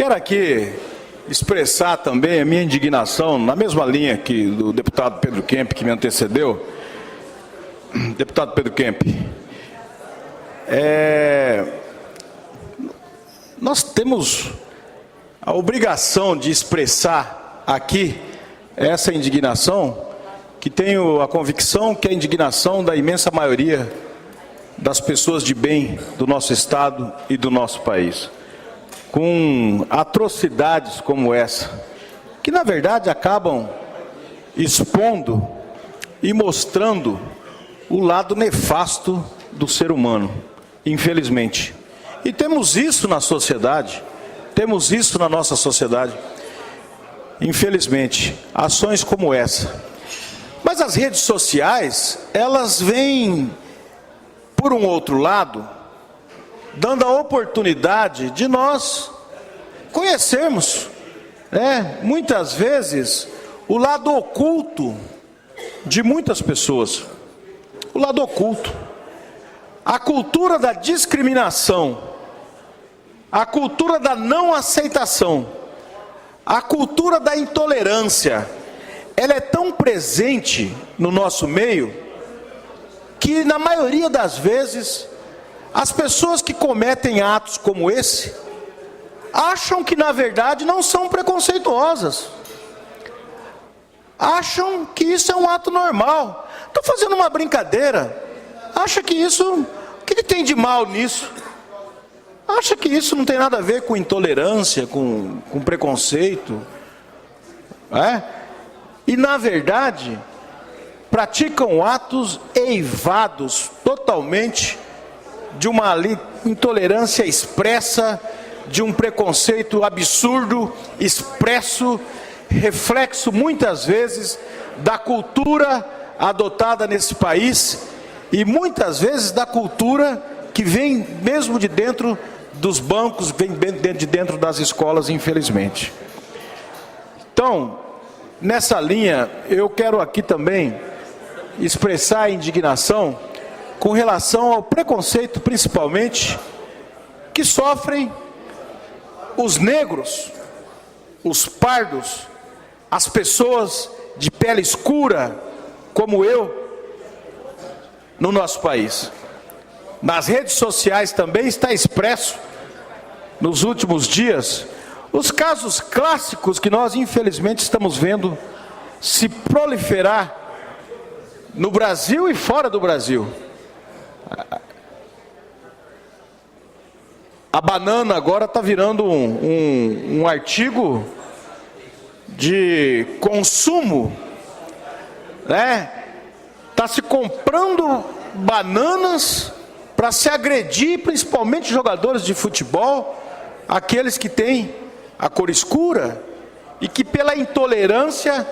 Quero aqui expressar também a minha indignação, na mesma linha que do deputado Pedro Kemp, que me antecedeu. Deputado Pedro Kemp, nós temos a obrigação de expressar aqui essa indignação, que tenho a convicção que é a indignação da imensa maioria das pessoas de bem do nosso Estado e do nosso país, com atrocidades como essa, que na verdade acabam expondo e mostrando o lado nefasto do ser humano, infelizmente. E temos isso na sociedade, temos isso na nossa sociedade, infelizmente, ações como essa. Mas as redes sociais, elas vêm, por um outro lado, dando a oportunidade de nós conhecermos, muitas vezes, o lado oculto de muitas pessoas. O lado oculto. A cultura da discriminação, a cultura da não aceitação, a cultura da intolerância, ela é tão presente no nosso meio, que na maioria das vezes, as pessoas que cometem atos como esse, acham que na verdade não são preconceituosas. Acham que isso é um ato normal. Estou fazendo uma brincadeira. Acha que isso, o que tem de mal nisso? Acha que isso não tem nada a ver com intolerância, com preconceito. E na verdade, praticam atos eivados totalmente de uma intolerância expressa, de um preconceito absurdo, expresso, reflexo muitas vezes da cultura adotada nesse país e muitas vezes da cultura que vem mesmo de dentro dos bancos, vem de dentro das escolas, infelizmente. Então, nessa linha, eu quero aqui também expressar a indignação com relação ao preconceito, principalmente, que sofrem os negros, os pardos, as pessoas de pele escura, como eu, no nosso país. Nas redes sociais também está expresso, nos últimos dias, os casos clássicos que nós, infelizmente, estamos vendo se proliferar no Brasil e fora do Brasil. A banana agora está virando um artigo de consumo, Está se comprando bananas para se agredir, principalmente jogadores de futebol, aqueles que têm a cor escura e que pela intolerância,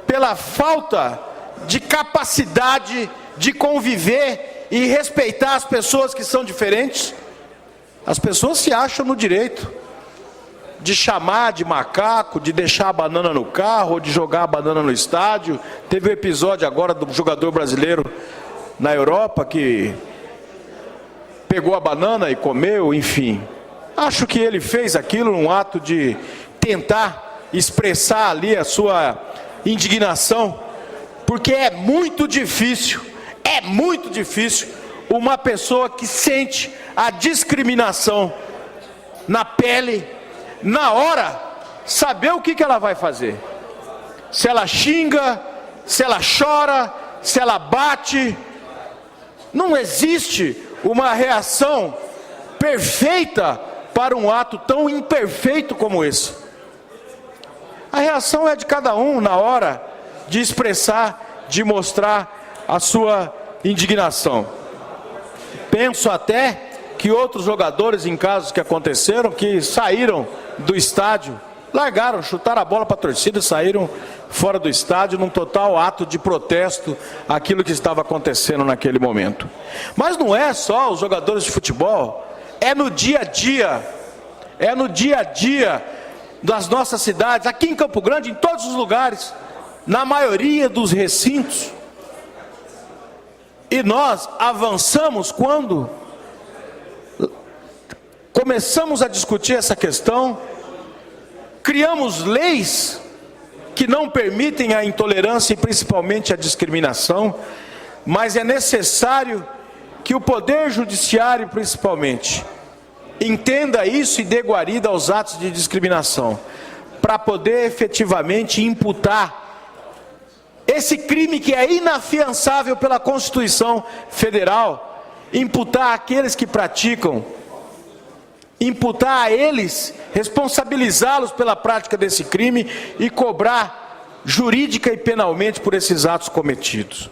pela falta de capacidade de conviver e respeitar as pessoas que são diferentes, as pessoas se acham no direito de chamar de macaco, de deixar a banana no carro, ou de jogar a banana no estádio. Teve um episódio agora do jogador brasileiro na Europa que pegou a banana e comeu, enfim. Acho que ele fez aquilo num ato de tentar expressar ali a sua indignação, porque é muito difícil uma pessoa que sente a discriminação na pele, na hora, saber o que ela vai fazer. Se ela xinga, se ela chora, se ela bate. Não existe uma reação perfeita para um ato tão imperfeito como esse. A reação é de cada um na hora de expressar, de mostrar a sua indignação. Penso até que outros jogadores, em casos que aconteceram, que saíram do estádio, largaram, chutaram a bola para a torcida e saíram fora do estádio num total ato de protesto àquilo que estava acontecendo naquele momento. Mas não é só os jogadores de futebol, é no dia a dia das nossas cidades, aqui em Campo Grande, em todos os lugares, na maioria dos recintos. E nós avançamos quando começamos a discutir essa questão, criamos leis que não permitem a intolerância e principalmente a discriminação, mas é necessário que o Poder Judiciário, principalmente, entenda isso e dê guarida aos atos de discriminação, para poder efetivamente imputar esse crime que é inafiançável pela Constituição Federal, imputar àqueles que praticam, imputar a eles, responsabilizá-los pela prática desse crime e cobrar jurídica e penalmente por esses atos cometidos.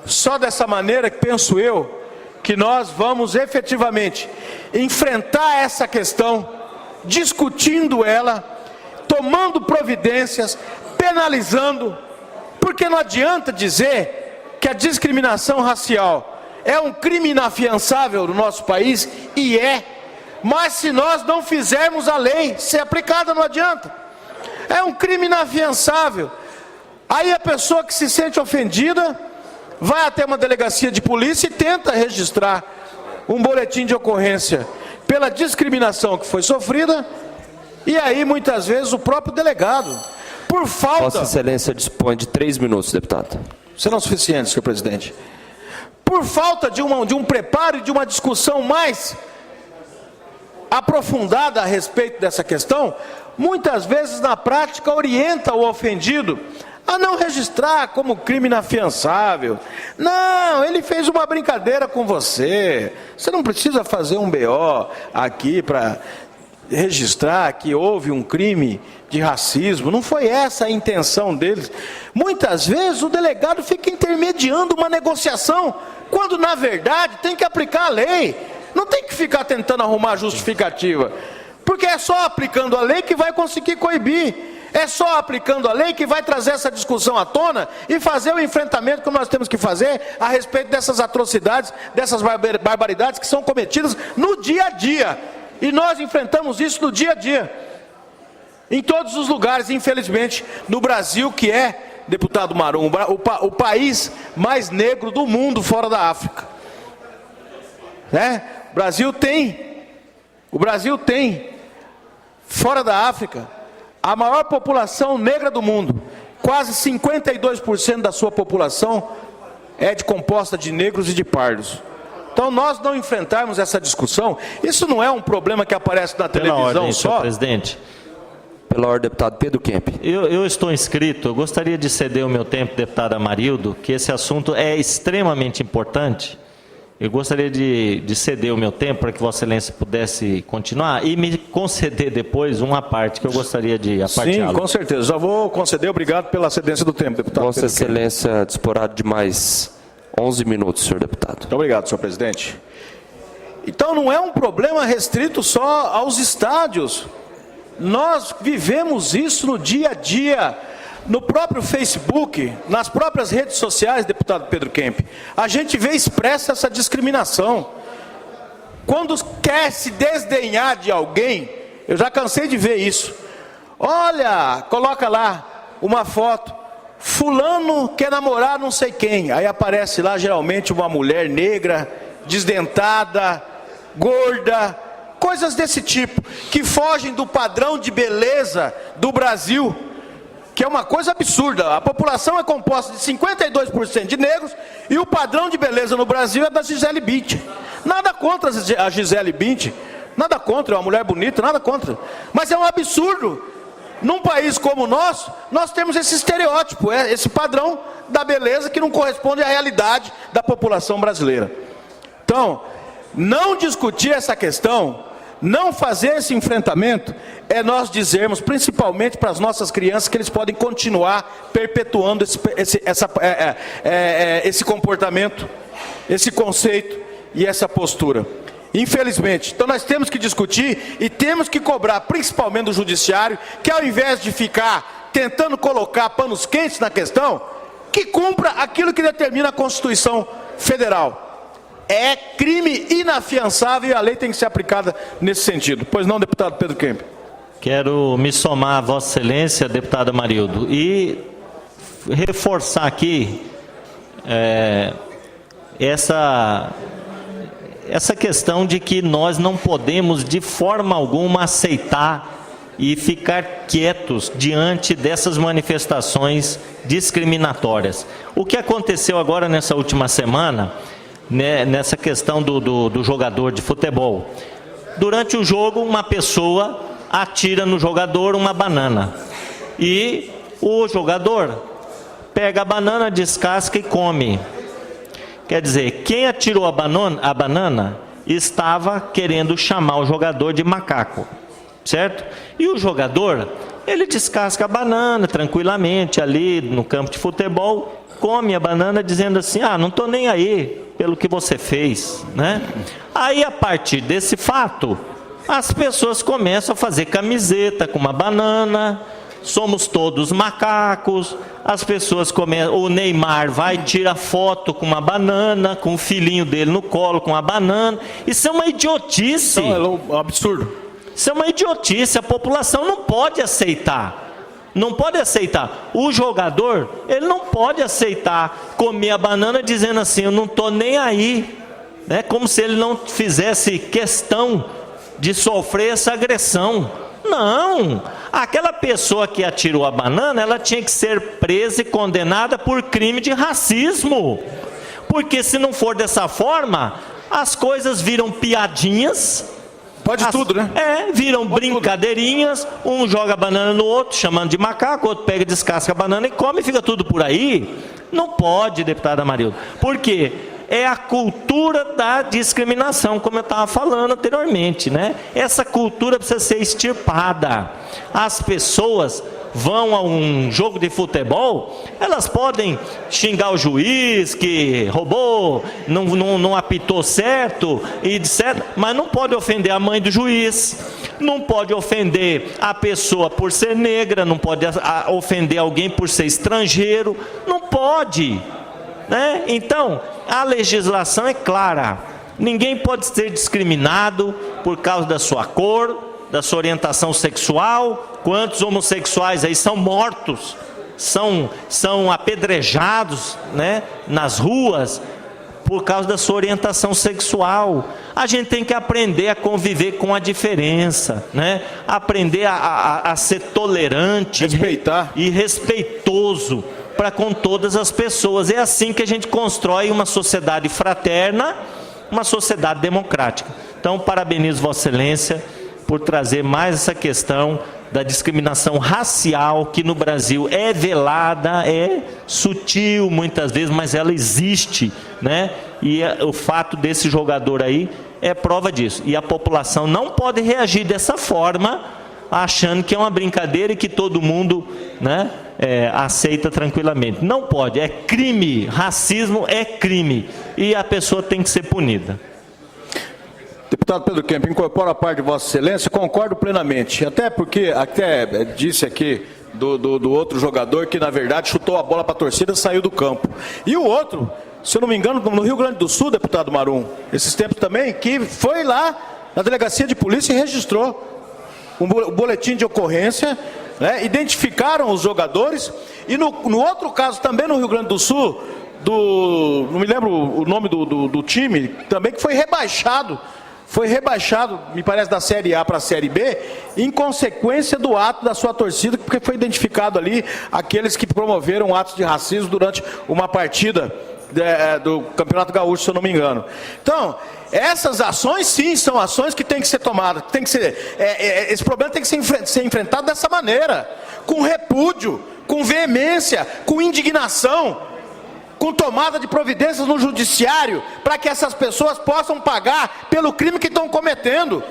Só dessa maneira que penso eu que nós vamos efetivamente enfrentar essa questão, discutindo ela, tomando providências, penalizando, porque não adianta dizer que a discriminação racial é um crime inafiançável no nosso país, e mas se nós não fizermos a lei ser aplicada, não adianta. É um crime inafiançável. Aí a pessoa que se sente ofendida vai até uma delegacia de polícia e tenta registrar um boletim de ocorrência pela discriminação que foi sofrida, e aí muitas vezes o próprio delegado, por falta... Vossa Excelência dispõe de 3 minutos, deputado. Serão suficientes, senhor presidente. Por falta de um preparo e de uma discussão mais aprofundada a respeito dessa questão, muitas vezes na prática orienta o ofendido a não registrar como crime inafiançável. Não, ele fez uma brincadeira com você. Você não precisa fazer um BO aqui para registrar que houve um crime de racismo. Não foi essa a intenção deles. Muitas vezes o delegado fica intermediando uma negociação, quando na verdade tem que aplicar a lei. Não tem que ficar tentando arrumar justificativa, porque é só aplicando a lei que vai conseguir coibir. É só aplicando a lei que vai trazer essa discussão à tona e fazer o enfrentamento que nós temos que fazer a respeito dessas atrocidades, dessas barbaridades que são cometidas no dia a dia. E nós enfrentamos isso no dia a dia, em todos os lugares, infelizmente, no Brasil, que é, deputado Marum, o país mais negro do mundo fora da África. O Brasil tem, fora da África, a maior população negra do mundo. Quase 52% da sua população é composta de negros e de pardos. Então, nós não enfrentarmos essa discussão, isso não é um problema que aparece na televisão ordem, só. senhor presidente. Pela ordem, deputado Pedro Kemp. Eu estou inscrito, eu gostaria de ceder o meu tempo, deputado Amarildo, que esse assunto é extremamente importante. Eu gostaria de ceder o meu tempo para que Vossa Excelência pudesse continuar e me conceder depois uma parte que eu gostaria de apartilhar. Sim, com certeza. Já vou conceder. Obrigado pela cedência do tempo, deputado. Vossa Excelência disporá de mais 11 minutos, senhor deputado. Muito obrigado, senhor presidente. Então, não é um problema restrito só aos estádios. Nós vivemos isso no dia a dia. No próprio Facebook, nas próprias redes sociais, deputado Pedro Kemp, a gente vê expressa essa discriminação. Quando quer se desdenhar de alguém, eu já cansei de ver isso. Olha, coloca lá uma foto, fulano quer namorar não sei quem, aí aparece lá geralmente uma mulher negra, desdentada, gorda, coisas desse tipo, que fogem do padrão de beleza do Brasil, que é uma coisa absurda. A população é composta de 52% de negros e o padrão de beleza no Brasil é da Gisele Bündchen. Nada contra a Gisele Bündchen, nada contra, é uma mulher bonita, nada contra. Mas é um absurdo. Num país como o nosso, nós temos esse estereótipo, esse padrão da beleza que não corresponde à realidade da população brasileira. Então, não discutir essa questão, não fazer esse enfrentamento, é nós dizermos, principalmente para as nossas crianças, que eles podem continuar perpetuando esse comportamento, esse conceito e essa postura. Infelizmente. Então nós temos que discutir e temos que cobrar, principalmente do judiciário, que ao invés de ficar tentando colocar panos quentes na questão, que cumpra aquilo que determina a Constituição Federal. É crime inafiançável e a lei tem que ser aplicada nesse sentido. Pois não, deputado Pedro Kemp? Quero me somar a Vossa Excelência, deputado Amarildo, e reforçar aqui essa questão de que nós não podemos de forma alguma aceitar e ficar quietos diante dessas manifestações discriminatórias. O que aconteceu agora nessa última semana, né, nessa questão do jogador de futebol? Durante o jogo, uma pessoa atira no jogador uma banana e o jogador pega a banana, descasca e come. Quer dizer, quem atirou a banana estava querendo chamar o jogador de macaco, certo? E o jogador, ele descasca a banana tranquilamente ali no campo de futebol, come a banana dizendo assim, não estou nem aí pelo que você fez, né? Aí, a partir desse fato, as pessoas começam a fazer camiseta com uma banana, somos todos macacos, as pessoas começam, o Neymar vai tirar foto com uma banana, com o filhinho dele no colo com a banana. Isso é uma idiotice. Então, é um absurdo. Isso é uma idiotice, a população não pode aceitar. Não pode aceitar. O jogador, ele não pode aceitar comer a banana dizendo assim, eu não estou nem aí. É como se ele não fizesse questão de sofrer essa agressão. Não, aquela pessoa que atirou a banana, ela tinha que ser presa e condenada por crime de racismo. Porque se não for dessa forma, as coisas viram piadinhas. Tudo, né? Viram brincadeirinhas, um joga a banana no outro, chamando de macaco, o outro pega, descasca a banana e come, e fica tudo por aí. Não pode, deputada Marilda. Por quê? É a cultura da discriminação, como eu estava falando anteriormente, né? Essa cultura precisa ser extirpada. As pessoas vão a um jogo de futebol, elas podem xingar o juiz que roubou, não apitou certo, etc., mas não pode ofender a mãe do juiz, não pode ofender a pessoa por ser negra, não pode ofender alguém por ser estrangeiro, não pode, né? Então, a legislação é clara, ninguém pode ser discriminado por causa da sua cor, da sua orientação sexual. Quantos homossexuais aí são mortos, são apedrejados, né, nas ruas por causa da sua orientação sexual. A gente tem que aprender a conviver com a diferença, né? Aprender a ser tolerante, respeitar e respeitoso para com todas as pessoas. É assim que a gente constrói uma sociedade fraterna, uma sociedade democrática. Então, parabenizo Vossa Excelência por trazer mais essa questão da discriminação racial, que no Brasil é velada, é sutil muitas vezes, mas ela existe, né? E o fato desse jogador aí é prova disso. E a população não pode reagir dessa forma, achando que é uma brincadeira e que todo mundo, né, aceita tranquilamente. Não pode, é crime, racismo é crime, e a pessoa tem que ser punida. Deputado Pedro Kemp, incorporo a parte de Vossa Excelência, concordo plenamente, até porque, disse aqui do outro jogador que na verdade chutou a bola para a torcida e saiu do campo. E o outro, se eu não me engano, no Rio Grande do Sul, deputado Marum, esses tempos também, que foi lá na delegacia de polícia e registrou um boletim de ocorrência, né, identificaram os jogadores, e no outro caso também no Rio Grande do Sul, não me lembro o nome do time, também que foi rebaixado, me parece, da Série A para a Série B, em consequência do ato da sua torcida, porque foi identificado ali aqueles que promoveram atos de racismo durante uma partida do Campeonato Gaúcho, se eu não me engano. Então, essas ações, sim, são ações que têm que ser tomadas, esse problema tem que ser enfrentado dessa maneira, com repúdio, com veemência, com indignação, com tomada de providências no judiciário, para que essas pessoas possam pagar pelo crime que estão cometendo.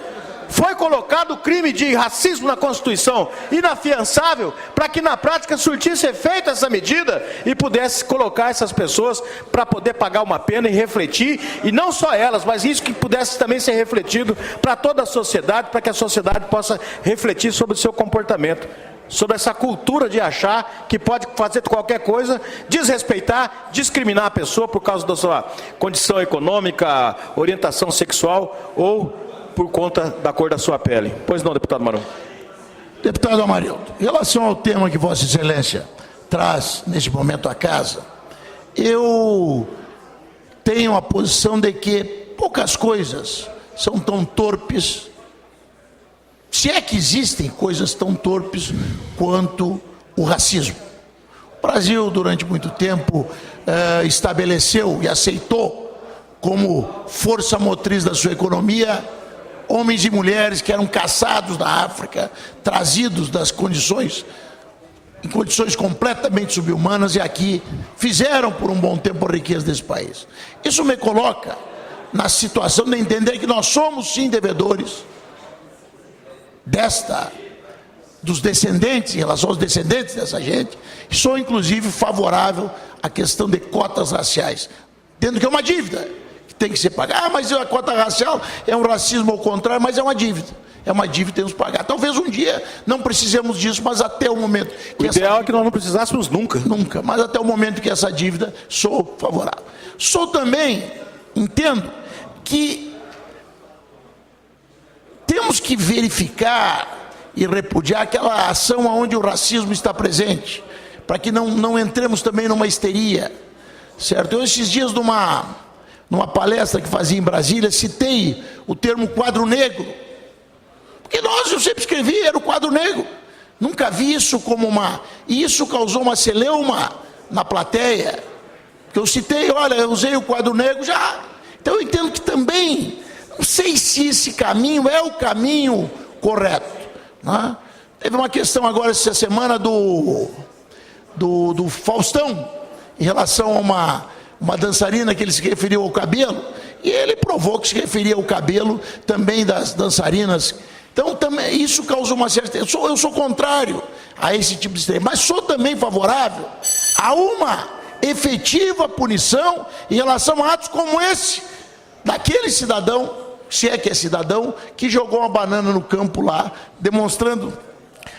Foi colocado o crime de racismo na Constituição, inafiançável, para que na prática surtisse efeito essa medida e pudesse colocar essas pessoas para poder pagar uma pena e refletir, e não só elas, mas isso que pudesse também ser refletido para toda a sociedade, para que a sociedade possa refletir sobre o seu comportamento, sobre essa cultura de achar que pode fazer qualquer coisa, desrespeitar, discriminar a pessoa por causa da sua condição econômica, orientação sexual ou por conta da cor da sua pele. Pois não, deputado Marum. Deputado Amarildo, em relação ao tema que Vossa Excelência traz neste momento à casa, eu tenho a posição de que poucas coisas são tão torpes, se é que existem coisas tão torpes quanto o racismo. O Brasil, durante muito tempo, estabeleceu e aceitou como força motriz da sua economia homens e mulheres que eram caçados da África, trazidos das condições, em condições completamente subhumanas, e aqui fizeram por um bom tempo a riqueza desse país. Isso me coloca na situação de entender que nós somos sim devedores dos descendentes, em relação aos descendentes dessa gente, e sou inclusive favorável à questão de cotas raciais, tendo que é uma dívida que tem que ser pagada. Mas a cota racial é um racismo ao contrário, mas é uma dívida. É uma dívida que temos que pagar. Talvez um dia não precisemos disso, mas até o momento... O ideal é que nós não precisássemos nunca. Nunca, mas até o momento que essa dívida, sou favorável. Sou também, entendo, que temos que verificar e repudiar aquela ação onde o racismo está presente, para que não entremos também numa histeria, certo? Eu, esses dias, numa palestra que fazia em Brasília, citei o termo quadro negro, porque eu sempre escrevi, era o quadro negro. Nunca vi isso como e isso causou uma celeuma na plateia, porque eu citei, olha, eu usei o quadro negro já. Então eu entendo que também, não sei se esse caminho é o caminho correto, né? Teve uma questão agora essa semana do Faustão, em relação a uma dançarina que ele se referiu ao cabelo, e ele provou que se referia ao cabelo também das dançarinas. Então, também, isso causa uma certa... Eu sou contrário a esse tipo de extremo, mas sou também favorável a uma efetiva punição em relação a atos como esse, daquele cidadão, se é que é cidadão, que jogou uma banana no campo lá, demonstrando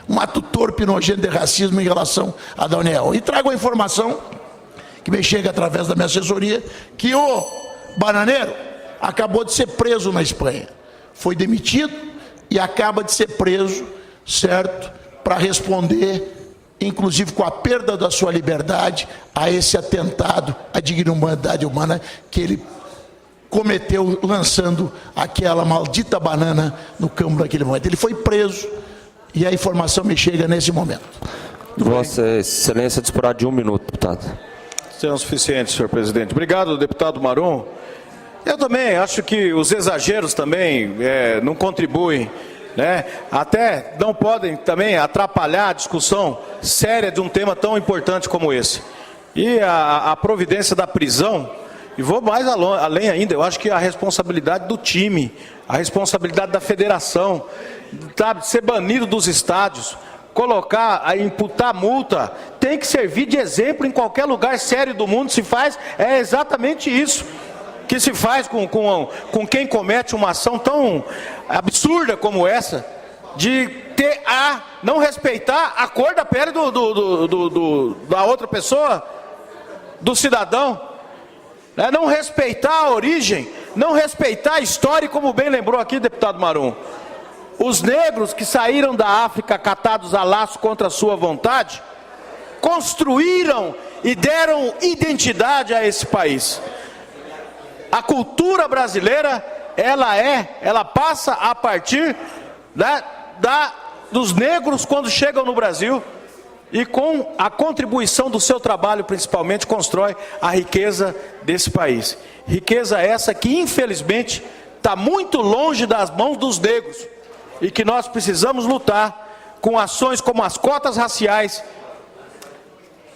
um ato torpe e nojento de racismo em relação a Daniel. E trago a informação que me chega através da minha assessoria, que o bananeiro acabou de ser preso na Espanha. Foi demitido e acaba de ser preso, certo, para responder, inclusive com a perda da sua liberdade, a esse atentado à dignidade humana que ele cometeu lançando aquela maldita banana no campo naquele momento. Ele foi preso e a informação me chega nesse momento. Vossa Excelência disporá de 1 minuto, deputado. Serão suficientes, senhor presidente. Obrigado, deputado Marum. Eu também acho que os exageros também não contribuem, né? Até não podem também atrapalhar a discussão séria de um tema tão importante como esse. E a providência da prisão, e vou mais além ainda, eu acho que a responsabilidade do time, a responsabilidade da federação, sabe, ser banido dos estádios, imputar multa, tem que servir de exemplo em qualquer lugar sério do mundo. Se faz, é exatamente isso que se faz com quem comete uma ação tão absurda como essa, de não respeitar a cor da pele da outra pessoa, do cidadão, né? Não respeitar a origem, não respeitar a história, e como bem lembrou aqui, deputado Marum, os negros que saíram da África catados a laço contra a sua vontade, construíram e deram identidade a esse país. A cultura brasileira, ela passa a partir dos negros quando chegam no Brasil, e com a contribuição do seu trabalho, principalmente, constrói a riqueza desse país. Riqueza essa que, infelizmente, está muito longe das mãos dos negros, e que nós precisamos lutar com ações como as cotas raciais,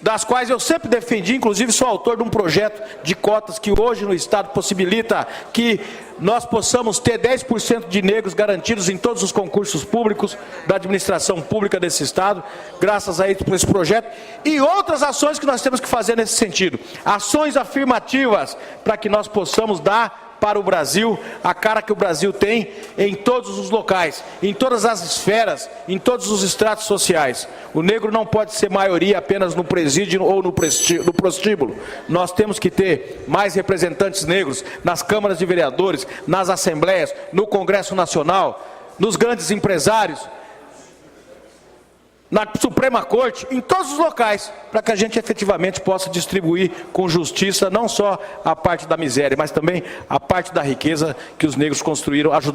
das quais eu sempre defendi, inclusive sou autor de um projeto de cotas que hoje no Estado possibilita que nós possamos ter 10% de negros garantidos em todos os concursos públicos da administração pública desse Estado, graças a esse projeto, e outras ações que nós temos que fazer nesse sentido. Ações afirmativas para que nós possamos dar para o Brasil a cara que o Brasil tem em todos os locais, em todas as esferas, em todos os estratos sociais. O negro não pode ser maioria apenas no presídio ou no prostíbulo. Nós temos que ter mais representantes negros nas câmaras de vereadores, nas assembleias, no Congresso Nacional, nos grandes empresários. na Suprema Corte, em todos os locais, para que a gente efetivamente possa distribuir com justiça não só a parte da miséria, mas também a parte da riqueza que os negros construíram, ajudaram.